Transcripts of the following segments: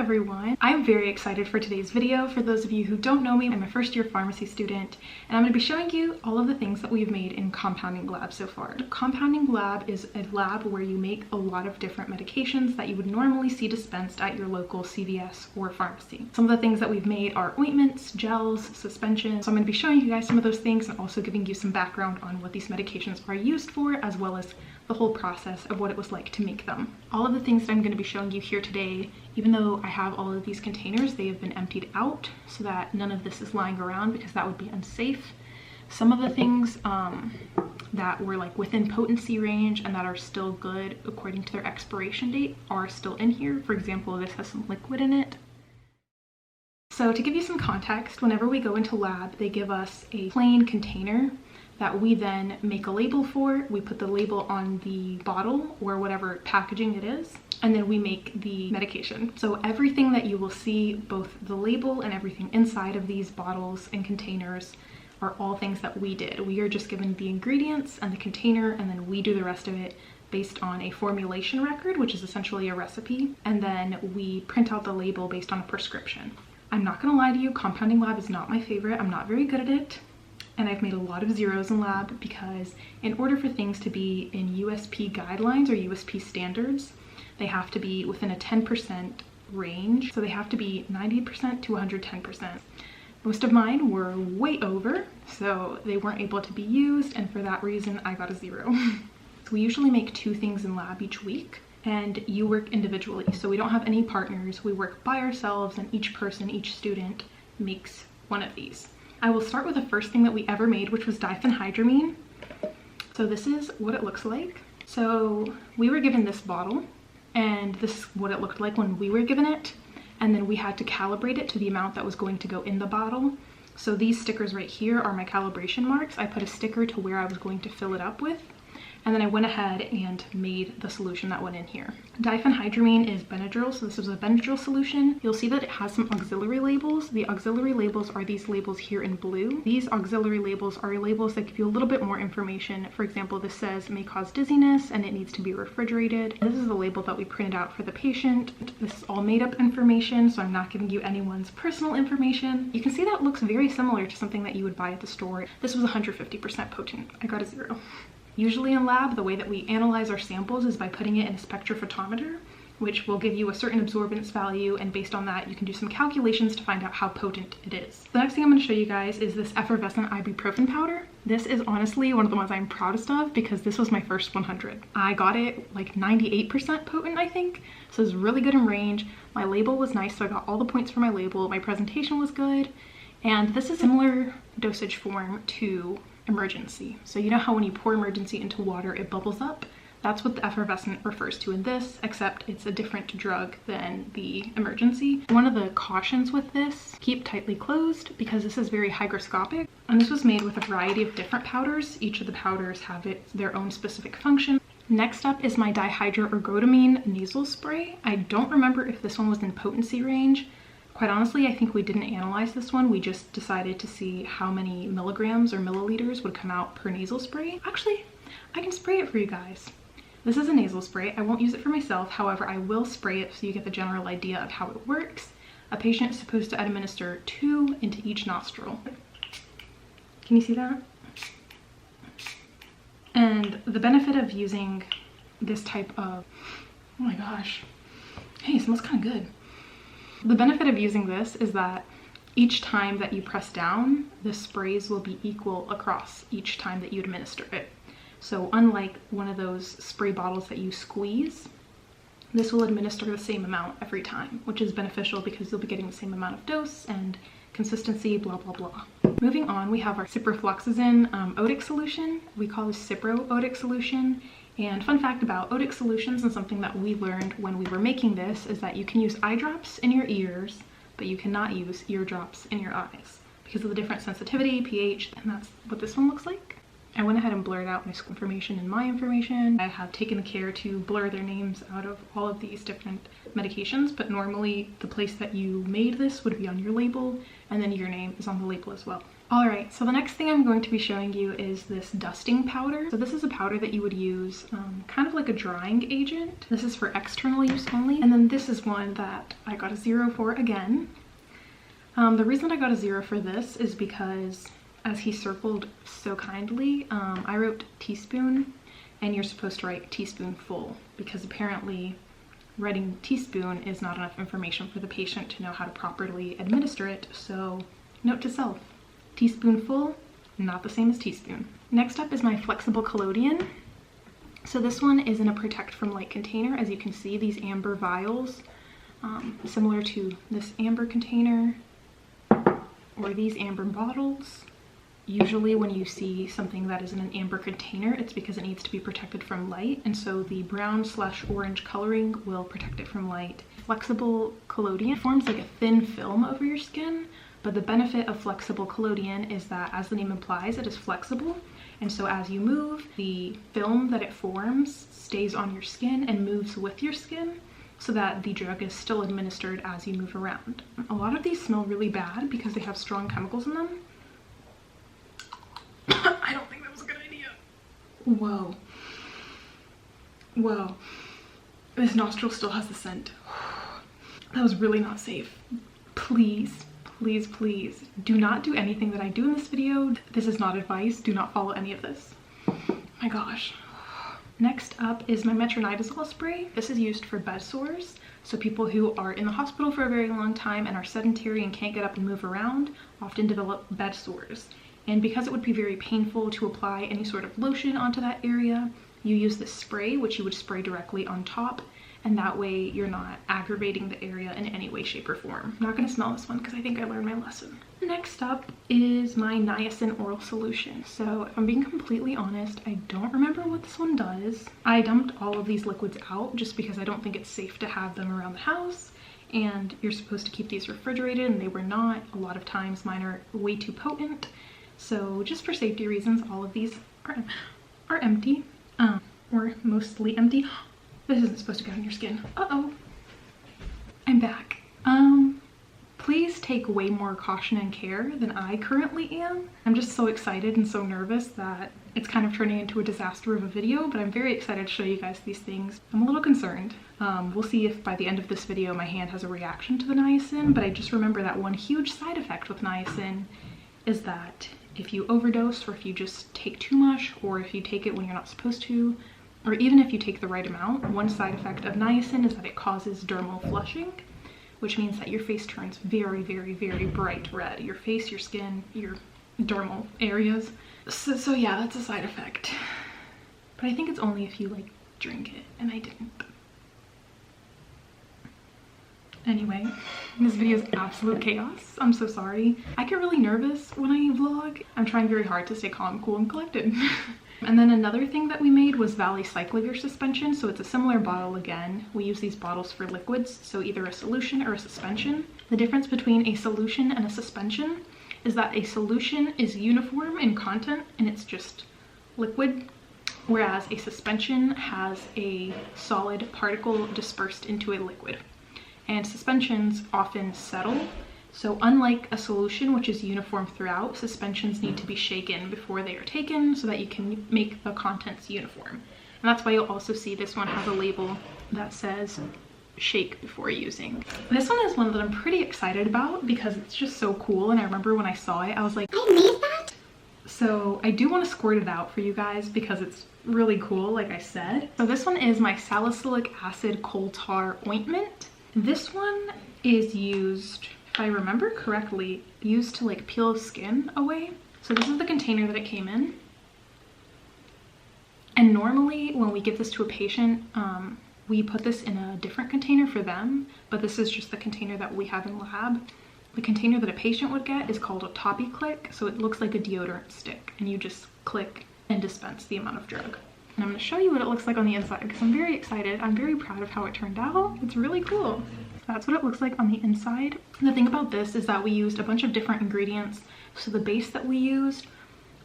everyone. I'm very excited for today's video. For those of you who don't know me, I'm a first-year pharmacy student, and I'm going to be showing you all of the things that we've made in compounding lab so far. Compounding lab is a lab where you make a lot of different medications that you would normally see dispensed at your local CVS or pharmacy. Some of the things that we've made are ointments, gels, suspensions. So I'm going to be showing you guys some of those things and also giving you some background on what these medications are used for, as well as the whole process of what it was like to make them. All of the things that I'm going to be showing you here today, even though I have all of these containers, they have been emptied out so that none of this is lying around because that would be unsafe. Some of the things that were like within potency range and that are still good according to their expiration date are still in here. For example, this has some liquid in it. So to give you some context, whenever we go into lab, they give us a plain container that we then make a label for. We put the label on the bottle or whatever packaging it is, and then we make the medication. So everything that you will see, both the label and everything inside of these bottles and containers, are all things that we did. We are just given the ingredients and the container, and then we do the rest of it based on a formulation record, which is essentially a recipe, and then we print out the label based on a prescription. I'm not gonna lie to you, compounding lab is not my favorite. I'm not very good at it. And I've made a lot of zeros in lab because in order for things to be in USP guidelines or USP standards, they have to be within a 10% range. So they have to be 90% to 110%. Most of mine were way over, so they weren't able to be used, and for that reason, I got a 0. So we usually make 2 things in lab each week, and you work individually. So we don't have any partners. We work by ourselves, and each person, each student makes one of these. I will start with the first thing that we ever made, which was diphenhydramine. So this is what it looks like. So we were given this bottle, and this is what it looked like when we were given it. And then we had to calibrate it to the amount that was going to go in the bottle. So these stickers right here are my calibration marks. I put a sticker to where I was going to fill it up with. And then I went ahead and made the solution that went in here. Diphenhydramine is Benadryl, so this was a Benadryl solution. You'll see that it has some auxiliary labels. The auxiliary labels are these labels here in blue. These auxiliary labels are labels that give you a little bit more information. For example, this says may cause dizziness and it needs to be refrigerated. This is the label that we printed out for the patient. This is all made up information, so I'm not giving you anyone's personal information. You can see that looks very similar to something that you would buy at the store. This was 150% potent. I got a 0. Usually in lab, the way that we analyze our samples is by putting it in a spectrophotometer, which will give you a certain absorbance value, and based on that, you can do some calculations to find out how potent it is. The next thing I'm going to show you guys is this Effervescent Ibuprofen powder. This is honestly one of the ones I'm proudest of because this was my first 100. I got it like 98% potent, I think, so it's really good in range. My label was nice, so I got all the points for my label. My presentation was good, and this is a similar dosage form to Emergency. So you know how when you pour Emergency into water, it bubbles up? That's what the Effervescent refers to in this, except it's a different drug than the Emergency. One of the cautions with this, keep tightly closed because this is very hygroscopic. And this was made with a variety of different powders. Each of the powders have their own specific function. Next up is my dihydroergotamine nasal spray. I don't remember if this one was in potency range. Quite honestly, I think we didn't analyze this one. We just decided to see how many milligrams or milliliters would come out per nasal spray. Actually, I can spray it for you guys. This is a nasal spray. I won't use it for myself. However, I will spray it so you get the general idea of how it works. A patient is supposed to administer 2 into each nostril. Can you see that? And the benefit of using this type of, oh my gosh. Hey, it smells kind of good. The benefit of using this is that each time that you press down, the sprays will be equal across each time that you administer it. So unlike one of those spray bottles that you squeeze, this will administer the same amount every time, which is beneficial because you'll be getting the same amount of dose and consistency, blah, blah, blah. Moving on, we have our Suprafluxes otic solution. We call this Cipro otic solution. And fun fact about otic solutions, and something that we learned when we were making this, is that you can use eye drops in your ears, but you cannot use eardrops in your eyes because of the different sensitivity, pH, and that's what this one looks like. I went ahead and blurred out my school information and my information. I have taken the care to blur their names out of all of these different medications, but normally the place that you made this would be on your label, and then your name is on the label as well. Alright, so the next thing I'm going to be showing you is this dusting powder. So this is a powder that you would use kind of like a drying agent. This is for external use only. And then this is one that I got a 0 for again. The reason I got a 0 for this is because, as he circled so kindly, I wrote teaspoon and you're supposed to write teaspoonful, because apparently writing teaspoon is not enough information for the patient to know how to properly administer it. So note to self. Teaspoonful, not the same as teaspoon. Next up is my flexible collodion. So this one is in a protect from light container. As you can see, these amber vials, similar to this amber container or these amber bottles. Usually when you see something that is in an amber container, it's because it needs to be protected from light, and so the brown/orange coloring will protect it from light. Flexible collodion forms like a thin film over your skin. But the benefit of flexible collodion is that, as the name implies, it is flexible. And so as you move, the film that it forms stays on your skin and moves with your skin so that the drug is still administered as you move around. A lot of these smell really bad because they have strong chemicals in them. I don't think that was a good idea. Whoa. Whoa. This nostril still has the scent. That was really not safe. Please. Please, please do not do anything that I do in this video. This is not advice. Do not follow any of this. My gosh. Next up is my Metronidazole Spray. This is used for bed sores. So people who are in the hospital for a very long time and are sedentary and can't get up and move around often develop bed sores. And because it would be very painful to apply any sort of lotion onto that area, you use this spray, which you would spray directly on top. And that way you're not aggravating the area in any way, shape, or form. I'm not gonna smell this one because I think I learned my lesson. Next up is my Niacin oral solution. So if I'm being completely honest, I don't remember what this one does. I dumped all of these liquids out just because I don't think it's safe to have them around the house. And you're supposed to keep these refrigerated, and they were not. A lot of times mine are way too potent. So just for safety reasons, all of these are empty, or mostly empty. This isn't supposed to get on your skin. Uh-oh. I'm back. Please take way more caution and care than I currently am. I'm just so excited and so nervous that it's kind of turning into a disaster of a video, but I'm very excited to show you guys these things. I'm a little concerned. We'll see if by the end of this video my hand has a reaction to the niacin, but I just remember that one huge side effect with niacin is that if you overdose, or if you just take too much, or if you take it when you're not supposed to, or even if you take the right amount, one side effect of niacin is that it causes dermal flushing, which means that your face turns very, very, very bright red. Your face, your skin, your dermal areas. So yeah, that's a side effect. But I think it's only if you like drink it, and I didn't. Anyway, this video is absolute chaos. I'm so sorry. I get really nervous when I vlog. I'm trying very hard to stay calm, cool, and collected. And then another thing that we made was Salicylic suspension. So it's a similar bottle again. We use these bottles for liquids, so either a solution or a suspension. The difference between a solution and a suspension is that a solution is uniform in content and it's just liquid, whereas a suspension has a solid particle dispersed into a liquid. And suspensions often settle. So unlike a solution, which is uniform throughout, suspensions need to be shaken before they are taken so that you can make the contents uniform. And that's why you'll also see this one has a label that says shake before using. This one is one that I'm pretty excited about because it's just so cool, and I remember when I saw it, I was like, I made that? So I do want to squirt it out for you guys because it's really cool, like I said. So this one is my Salicylic acid coal tar ointment. This one is used, if I remember correctly, used to like peel skin away. So this is the container that it came in. And normally when we give this to a patient, we put this in a different container for them, but this is just the container that we have in lab. The container that a patient would get is called a toppy click. So it looks like a deodorant stick, and you just click and dispense the amount of drug. And I'm going to show you what it looks like on the inside because I'm very excited. I'm very proud of how it turned out. It's really cool. That's what it looks like on the inside. The thing about this is that we used a bunch of different ingredients. So the base that we used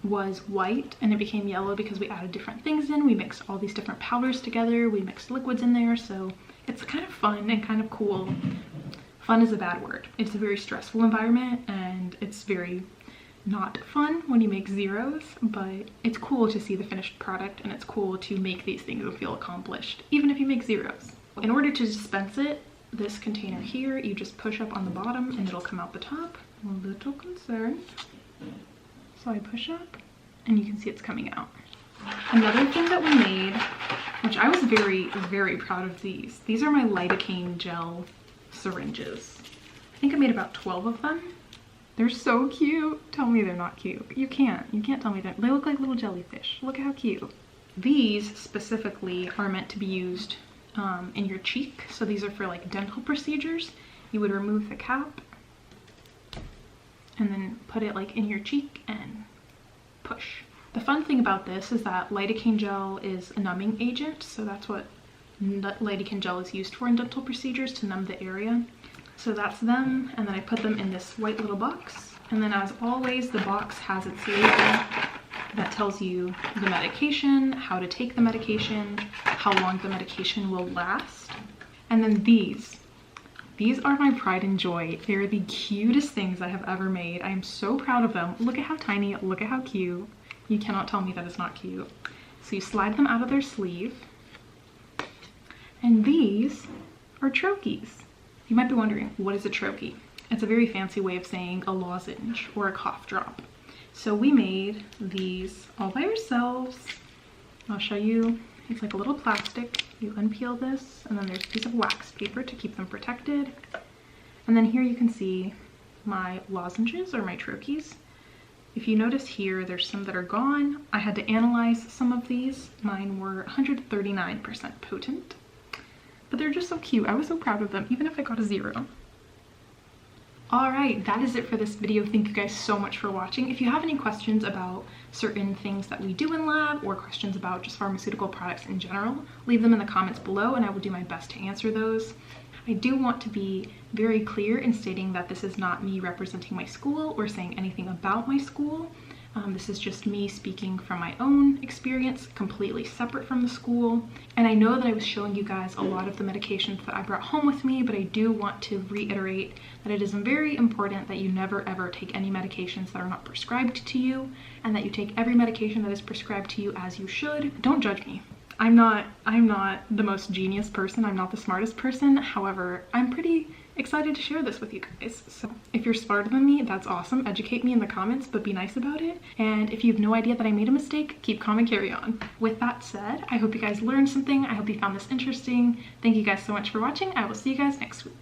was white and it became yellow because we added different things in. We mixed all these different powders together. We mixed liquids in there. So it's kind of fun and kind of cool. Fun is a bad word. It's a very stressful environment and it's very not fun when you make zeros, but it's cool to see the finished product, and it's cool to make these things and feel accomplished, even if you make zeros. In order to dispense it, this container here, you just push up on the bottom and it'll come out the top. I'm a little concerned. So I push up and you can see it's coming out. Another thing that we made, which I was very, very proud of these. These are my Lidocaine Gel syringes. I think I made about 12 of them. They're so cute. Tell me they're not cute. You can't tell me that. They look like little jellyfish. Look at how cute. These specifically are meant to be used in your cheek. So these are for like dental procedures. You would remove the cap and then put it like in your cheek and push. The fun thing about this is that lidocaine gel is a numbing agent. So that's what lidocaine gel is used for in dental procedures, to numb the area. So that's them, and then I put them in this white little box. And then as always, the box has its label that tells you the medication, how to take the medication, how long the medication will last. And then these are my pride and joy. They're the cutest things I have ever made. I am so proud of them. Look at how tiny, look at how cute. You cannot tell me that it's not cute. So you slide them out of their sleeve. And these are troches. You might be wondering, what is a troche? It's a very fancy way of saying a lozenge or a cough drop. So we made these all by ourselves. I'll show you. It's like a little plastic. You unpeel this, and then there's a piece of wax paper to keep them protected. And then here you can see my lozenges or my troches. If you notice here, there's some that are gone. I had to analyze some of these. Mine were 139% potent. But they're just so cute. I was so proud of them, even if I got a 0. Alright, that is it for this video. Thank you guys so much for watching. If you have any questions about certain things that we do in lab, or questions about just pharmaceutical products in general, leave them in the comments below and I will do my best to answer those. I do want to be very clear in stating that this is not me representing my school or saying anything about my school. This is just me speaking from my own experience, completely separate from the school. And I know that I was showing you guys a lot of the medications that I brought home with me, but I do want to reiterate that it is very important that you never ever take any medications that are not prescribed to you, and that you take every medication that is prescribed to you as you should. Don't judge me. I'm not the most genius person. I'm not the smartest person. However, I'm pretty excited to share this with you guys. So if you're smarter than me, that's awesome. Educate me in the comments, but be nice about it. And if you have no idea that I made a mistake, keep calm and carry on. With that said, I hope you guys learned something. I hope you found this interesting. Thank you guys so much for watching. I will see you guys next week.